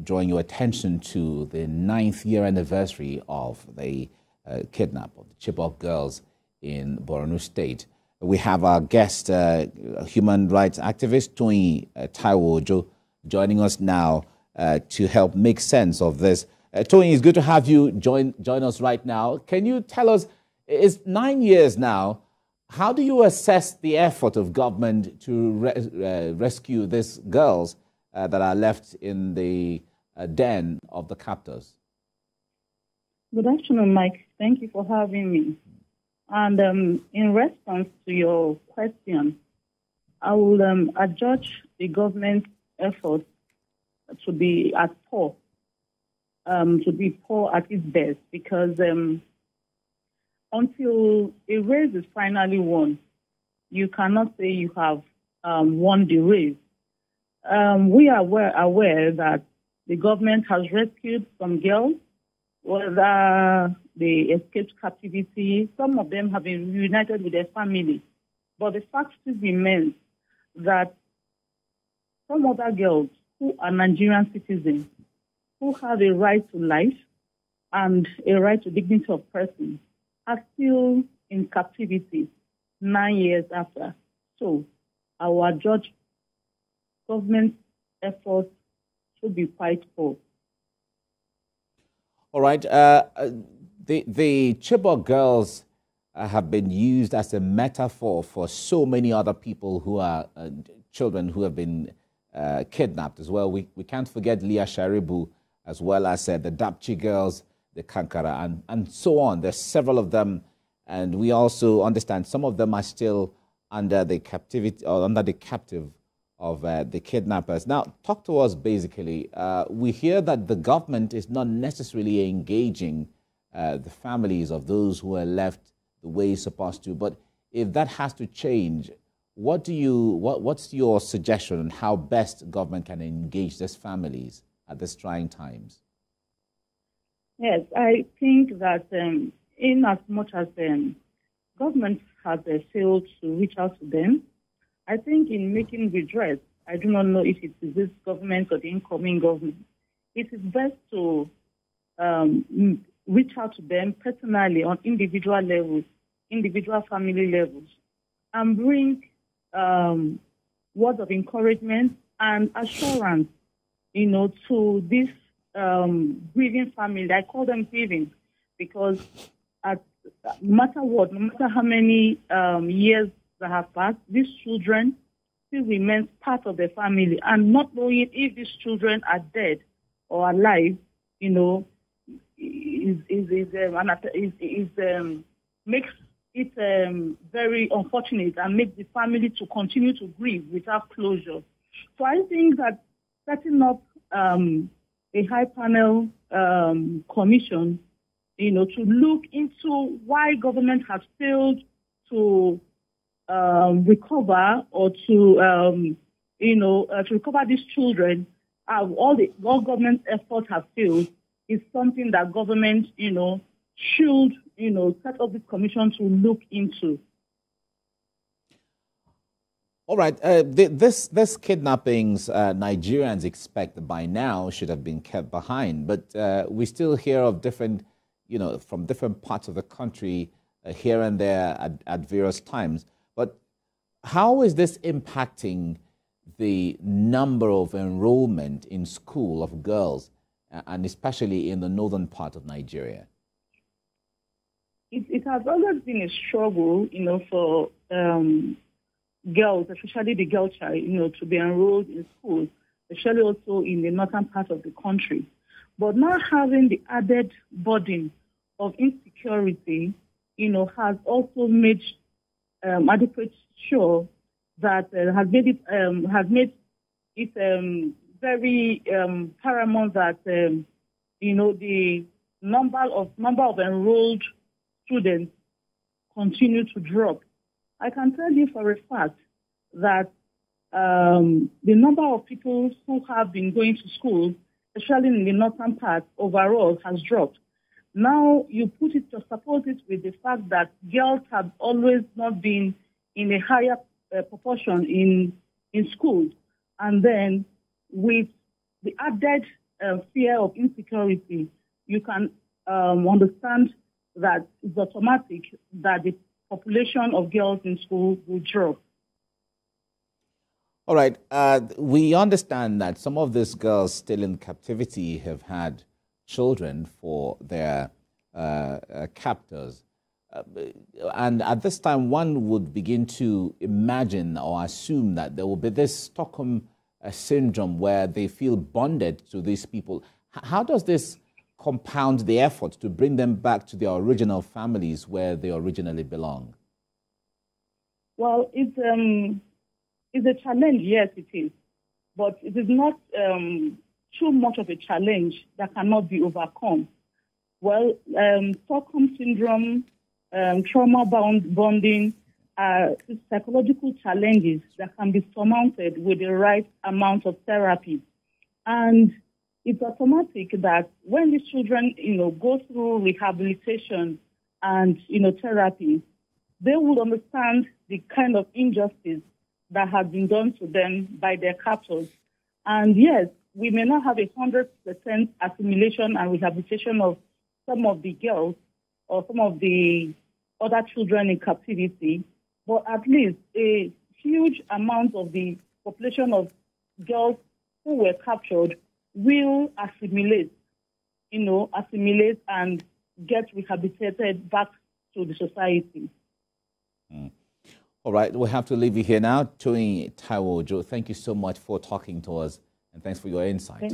drawing your attention to the 9th year anniversary of the kidnap of the Chibok girls in Borno State. We have our guest, human rights activist Toyin Taiwo-Ojo, joining us now to help make sense of this. Toyin, it's good to have you join us right now. Can you tell us, it's 9 years now, how do you assess the effort of government to rescue these girls that are left in the den of the captors? Good afternoon, Mike. Thank you for having me. And in response to your question, I will adjudge the government's effort to be at poor, at its best, because until a race is finally won, you cannot say you have won the race. We are aware that the government has rescued some girls, whether they escaped captivity. Some of them have been reunited with their family. But the fact still remains that some other girls who are Nigerian citizens, who have a right to life and a right to dignity of person, are still in captivity 9 years after. So our judge government efforts should be quite poor. All right. The Chibok girls have been used as a metaphor for so many other people who are children who have been kidnapped as well. We can't forget Leah Sharibu, as well as the Dapchi girls, the Kankara, and so on. There's several of them, and we also understand some of them are still under the captivity or under the captive of the kidnappers. Now, talk to us basically. We hear that the government is not necessarily engaging the families of those who are left the way it's supposed to. But if that has to change, what's your suggestion on how best government can engage these families at these trying times? Yes, I think that in as much as government has failed to reach out to them, I think in making redress, I do not know if it is this government or the incoming government, it is best to reach out to them personally on individual levels, individual family levels, and bring words of encouragement and assurance, to this grieving family. I call them grieving because no matter what, no matter how many years that have passed, these children still remain part of the family, and not knowing if these children are dead or alive, makes it very unfortunate and makes the family to continue to grieve without closure. So I think that setting up a high panel commission, to look into why government has failed to recover or to recover these children, all government efforts have failed, is something that government, should, set up this commission to look into. All right. This kidnappings Nigerians expect by now should have been kept behind, but we still hear of different, from different parts of the country here and there at various times. But how is this impacting the number of enrollment in school of girls, and especially in the northern part of Nigeria? It has always been a struggle, for girls, especially the girl child, to be enrolled in schools, especially also in the northern part of the country. But now having the added burden of insecurity, has also made adequate sure that has made it very paramount that the number of enrolled students continue to drop. I can tell you for a fact that the number of people who have been going to school, especially in the northern part, overall has dropped. Now you support it with the fact that girls have always not been in a higher proportion in schools, and then with the added fear of insecurity, you can understand that it's automatic that the population of girls in school will drop. All right. We understand that some of these girls still in captivity have had children for their captors. And at this time, one would begin to imagine or assume that there will be this Stockholm syndrome where they feel bonded to these people. How does this compound the effort to bring them back to their original families where they originally belong? Well, it's a challenge, yes, it is. But it is not too much of a challenge that cannot be overcome. Well, Stockholm syndrome, trauma bonding are psychological challenges that can be surmounted with the right amount of therapy. And it's automatic that when these children, go through rehabilitation and, therapy, they will understand the kind of injustice that has been done to them by their captors. And yes, we may not have 100% assimilation and rehabilitation of some of the girls or some of the other children in captivity, but at least a huge amount of the population of girls who were captured will assimilate and get rehabilitated back to the society. All right, we'll have to leave you here now. Toyin Taiwo-Ojo, thank you so much for talking to us, and thanks for your insight.